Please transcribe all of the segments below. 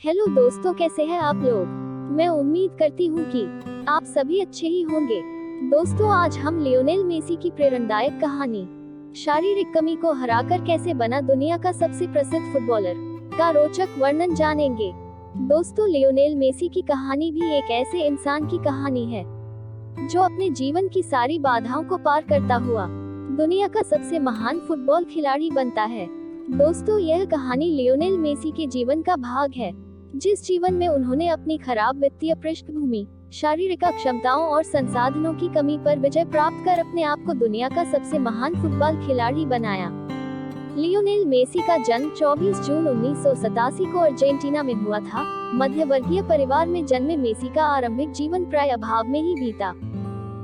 Hello दोस्तों, कैसे हैं आप लोग। मैं उम्मीद करती हूँ कि आप सभी अच्छे ही होंगे। दोस्तों, आज हम लियोनेल मेसी की प्रेरणादायक कहानी, शारीरिक कमी को हराकर कैसे बना दुनिया का सबसे प्रसिद्ध फुटबॉलर, का रोचक वर्णन जानेंगे। दोस्तों, लियोनेल मेसी की कहानी भी एक ऐसे इंसान की कहानी है जो अपने जीवन की सारी बाधाओं को पार करता हुआ दुनिया का सबसे महान फुटबॉल खिलाड़ी बनता है। दोस्तों, यह कहानी लियोनेल मेसी के जीवन का भाग है, जिस जीवन में उन्होंने अपनी खराब वित्तीय पृष्ठभूमि, शारीरिक क्षमताओं और संसाधनों की कमी पर विजय प्राप्त कर अपने आप को दुनिया का सबसे महान फुटबॉल खिलाड़ी बनाया। लियोनेल मेसी का जन्म 24 जून 1987 को अर्जेंटीना में हुआ था। मध्य वर्गीय परिवार में जन्मे मेसी का आरंभिक जीवन प्राय अभाव में ही बीता।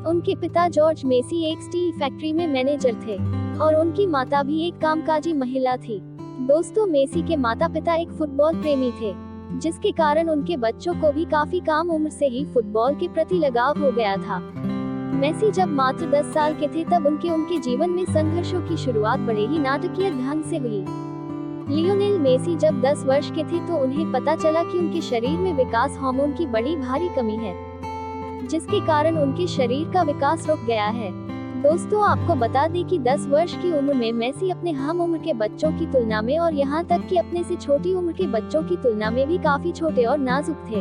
उनके पिता जॉर्ज मेसी एक स्टील फैक्ट्री में मैनेजर थे और उनकी माता भी एक कामकाजी महिला थी। दोस्तों, मेसी के माता पिता एक फुटबॉल प्रेमी थे, जिसके कारण उनके बच्चों को भी काफी कम उम्र से ही फुटबॉल के प्रति लगाव हो गया था। मेसी जब मात्र 10 साल के थे तब उनके जीवन में संघर्षों की शुरुआत बड़े ही नाटकीय ढंग से हुई। लियोनेल मेसी जब 10 वर्ष के थे तो उन्हें पता चला कि उनके शरीर में विकास हार्मोन की बड़ी भारी कमी है, जिसके कारण उनके शरीर का विकास रुक गया है। दोस्तों, आपको बता दें कि 10 वर्ष की उम्र में मेसी अपने हम उम्र के बच्चों की तुलना में और यहाँ तक कि अपने से छोटी उम्र के बच्चों की तुलना में भी काफी छोटे और नाजुक थे।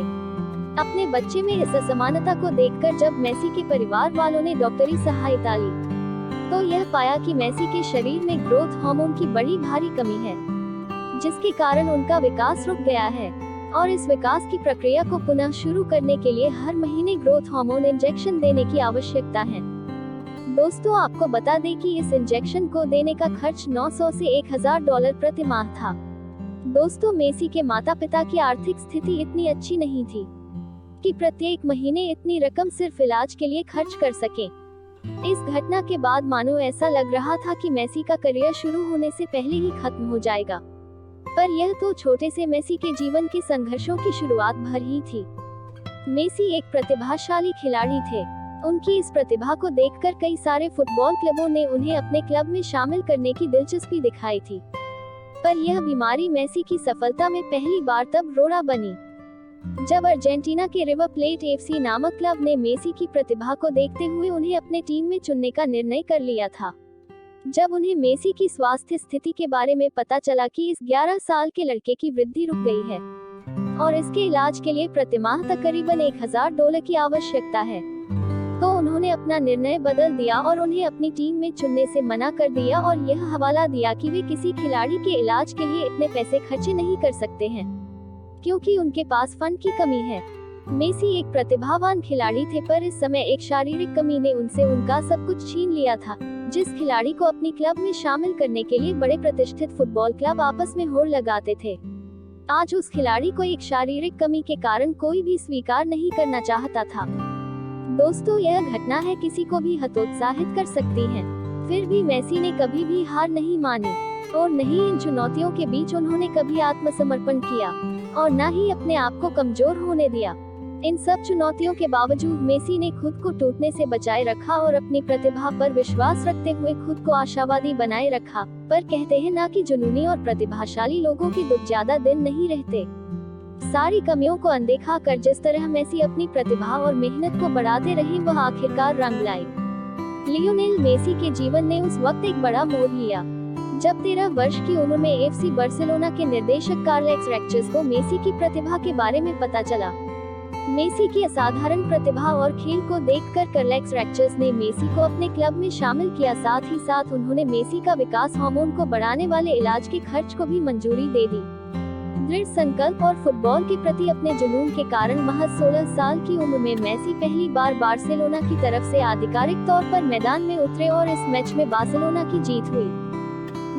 अपने बच्चे में इस असमानता को देखकर जब मेसी के परिवार वालों ने डॉक्टरी सहायता ली, तो यह पाया कि मेसी के शरीर में ग्रोथ हार्मोन की बड़ी भारी कमी है, जिसके कारण उनका विकास रुक गया है और इस विकास की प्रक्रिया को पुनः शुरू करने के लिए हर महीने ग्रोथ हार्मोन इंजेक्शन देने की आवश्यकता है। दोस्तों, आपको बता दें कि इस इंजेक्शन को देने का खर्च $900 से $1000 प्रति माह था। दोस्तों, मेसी के माता पिता की आर्थिक स्थिति इतनी अच्छी नहीं थी कि प्रत्येक महीने इतनी रकम सिर्फ इलाज के लिए खर्च कर सके। इस घटना के बाद मानो ऐसा लग रहा था कि मेसी का करियर शुरू होने से पहले ही खत्म हो जाएगा, पर यह तो छोटे से मेसी के जीवन के संघर्षों की शुरुआत भर ही थी। मेसी एक प्रतिभाशाली खिलाड़ी थे। उनकी इस प्रतिभा को देखकर कई सारे फुटबॉल क्लबों ने उन्हें अपने क्लब में शामिल करने की दिलचस्पी दिखाई थी, पर यह बीमारी मेसी की सफलता में पहली बार तब रोड़ा बनी जब अर्जेंटीना के रिवर प्लेट एफसी नामक क्लब ने मेसी की प्रतिभा को देखते हुए उन्हें अपने टीम में चुनने का निर्णय कर लिया था। जब उन्हें मेसी की स्वास्थ्य स्थिति के बारे में पता चला कि इस 11 साल के लड़के की वृद्धि रुक गई है और इसके इलाज के लिए प्रतिमाह तकरीबन $1000 की आवश्यकता है, तो उन्होंने अपना निर्णय बदल दिया और उन्हें अपनी टीम में चुनने से मना कर दिया और यह हवाला दिया कि वे किसी खिलाड़ी के इलाज के लिए इतने पैसे खर्च नहीं कर सकते हैं, क्योंकि उनके पास फंड की कमी है। मेसी एक प्रतिभावान खिलाड़ी थे, पर इस समय एक शारीरिक कमी ने उनसे उनका सब कुछ छीन लिया था। जिस खिलाड़ी को अपनी क्लब में शामिल करने के लिए बड़े प्रतिष्ठित फुटबॉल क्लब आपस में होड़ लगाते थे, आज उस खिलाड़ी को एक शारीरिक कमी के कारण कोई भी स्वीकार नहीं करना चाहता था। दोस्तों, यह घटना है किसी को भी हतोत्साहित कर सकती है, फिर भी मेसी ने कभी भी हार नहीं मानी और न ही इन चुनौतियों के बीच उन्होंने कभी आत्मसमर्पण किया और न ही अपने आप को कमजोर होने दिया। इन सब चुनौतियों के बावजूद मेसी ने खुद को टूटने से बचाए रखा और अपनी प्रतिभा पर विश्वास रखते हुए खुद को आशावादी बनाए रखा। पर कहते हैं ना कि जुनूनी और प्रतिभाशाली लोगों के दुख ज्यादा दिन नहीं रहते। सारी कमियों को अनदेखा कर जिस तरह मेसी अपनी प्रतिभा और मेहनत को बढ़ाते रहे, वह आखिरकार रंग लाई। लियोनेल मेसी के जीवन ने उस वक्त एक बड़ा मोड़ लिया जब 13 वर्ष की उम्र में एफसी बार्सिलोना के निर्देशक कार्लेक्स रैक्चेस को मेसी की प्रतिभा के बारे में पता चला। मेसी की असाधारण प्रतिभा और खेल को देखकर कार्लेक्स रैक्चेस ने मेसी को अपने क्लब में शामिल किया। साथ ही साथ उन्होंने मेसी का विकास हार्मोन को बढ़ाने वाले इलाज के खर्च को भी मंजूरी दे दी। दृढ़ संकल्प और फुटबॉल के प्रति अपने जुनून के कारण महज 16 साल की उम्र में मेसी पहली बार बार्सिलोना की तरफ से आधिकारिक तौर पर मैदान में उतरे और इस मैच में बार्सिलोना की जीत हुई।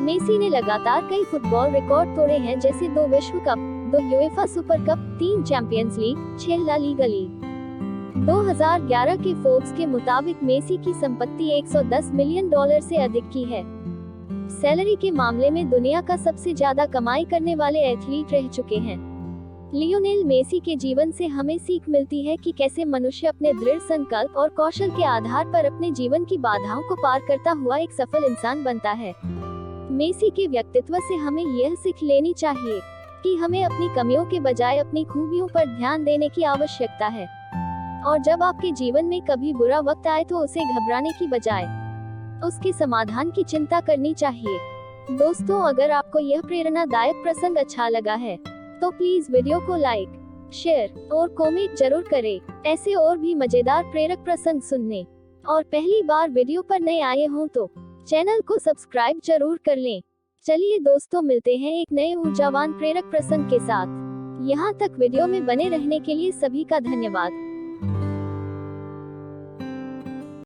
मेसी ने लगातार कई फुटबॉल रिकॉर्ड तोड़े हैं, जैसे 2 विश्व cup, 2 UEFA super cup, 3 champions league, 6 La Liga league. 2011 के फोर्ब्स के मुताबिक मेसी की संपत्ति $110 मिलियन से अधिक की है। सैलरी के मामले में दुनिया का सबसे ज्यादा कमाई करने वाले एथलीट रह चुके हैं। लियोनेल मेसी के जीवन से हमें सीख मिलती है कि कैसे मनुष्य अपने दृढ़ संकल्प और कौशल के आधार पर अपने जीवन की बाधाओं को पार करता हुआ एक सफल इंसान बनता है। मेसी के व्यक्तित्व से हमें यह सीख लेनी चाहिए कि हमें अपनी कमियों के बजाय अपनी खूबियों पर ध्यान देने की आवश्यकता है। और जब आपके जीवन में कभी बुरा वक्त आए तो उसे घबराने की बजाय उसके समाधान की चिंता करनी चाहिए। दोस्तों, अगर आपको यह प्रेरणादायक प्रसंग अच्छा लगा है तो प्लीज वीडियो को लाइक, शेयर और कमेंट जरूर करें। ऐसे और भी मजेदार प्रेरक प्रसंग सुनने और पहली बार वीडियो पर नए आए हों तो चैनल को सब्सक्राइब जरूर कर लें। चलिए दोस्तों, मिलते हैं एक नए ऊर्जावान प्रेरक प्रसंग के साथ। यहाँ तक वीडियो में बने रहने के लिए सभी का धन्यवाद।